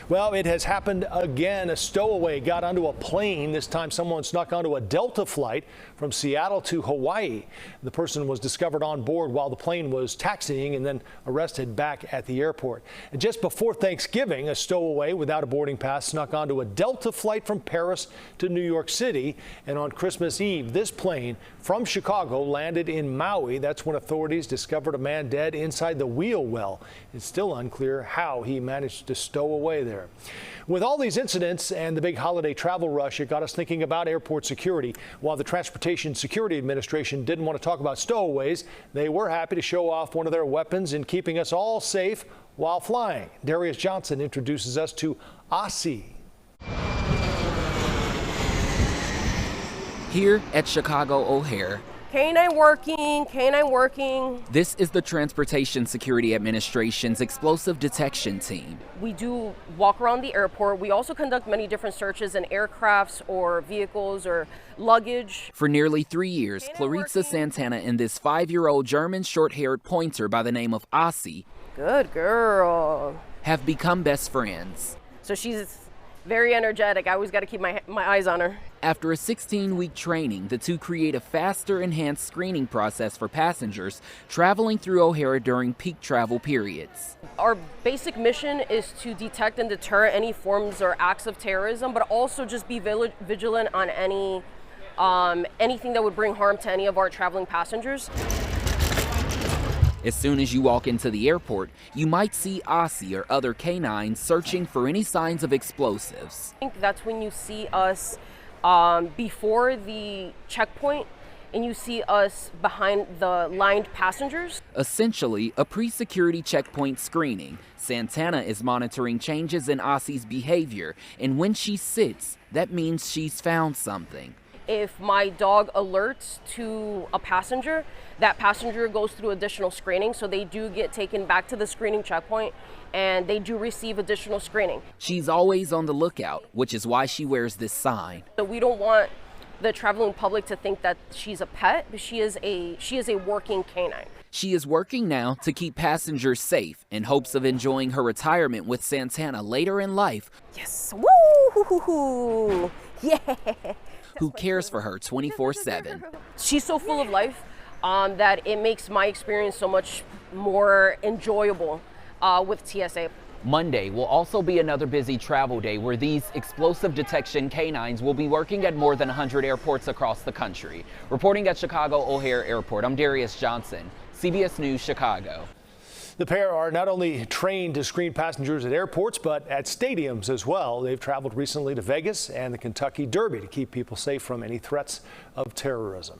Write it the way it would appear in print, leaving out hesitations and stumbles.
Well, it has happened again. A stowaway got onto a plane. This time someone snuck onto a Delta flight from Seattle to Hawaii. The person was discovered on board while the plane was taxiing and then arrested back at the airport. And just before Thanksgiving, a stowaway without a boarding pass snuck onto a Delta flight from Paris to New York City. And on Christmas Eve, this plane from Chicago landed in Maui. That's when authorities discovered a man dead inside the wheel well. It's still unclear how he managed to stow away there. With all these incidents and the big holiday travel rush, it got us thinking about airport security. While the Transportation Security Administration didn't want to talk about stowaways, they were happy to show off one of their weapons in keeping us all safe while flying. Darius Johnson introduces us to Aussie. Here at Chicago O'Hare, K9 working, K9 working. This is the Transportation Security Administration's explosive detection team. We do walk around the airport. We also conduct many different searches in aircrafts or vehicles or luggage. For nearly 3 years, Clarissa Santana and this 5-year-old German short-haired pointer by the name of Aussie, good girl, have become best friends. So she's very energetic. I always got to keep my eyes on her. After a 16-week training, the two create a faster, enhanced screening process for passengers traveling through O'Hare during peak travel periods. Our basic mission is to detect and deter any forms or acts of terrorism, but also just be vigilant on anything that would bring harm to any of our traveling passengers. As soon as you walk into the airport, you might see Aussie or other K9s searching for any signs of explosives. I think that's when you see us before the checkpoint and you see us behind the lined passengers. Essentially, a pre-security checkpoint screening. Santana is monitoring changes in Aussie's behavior, and when she sits, that means she's found something. If my dog alerts to a passenger, that passenger goes through additional screening, so they do get taken back to the screening checkpoint and they do receive additional screening. She's always on the lookout, which is why she wears this sign. So we don't want the traveling public to think that she's a pet, but she is a working canine. She is working now to keep passengers safe in hopes of enjoying her retirement with Santana later in life. Yes, woo, yeah. Who cares for her 24/7. She's so full of life that it makes my experience so much more enjoyable with TSA. Monday will also be another busy travel day where these explosive detection K9s will be working at more than 100 airports across the country. Reporting at Chicago O'Hare Airport, I'm Darius Johnson, CBS News Chicago. The pair are not only trained to screen passengers at airports, but at stadiums as well. They've traveled recently to Vegas and the Kentucky Derby to keep people safe from any threats of terrorism.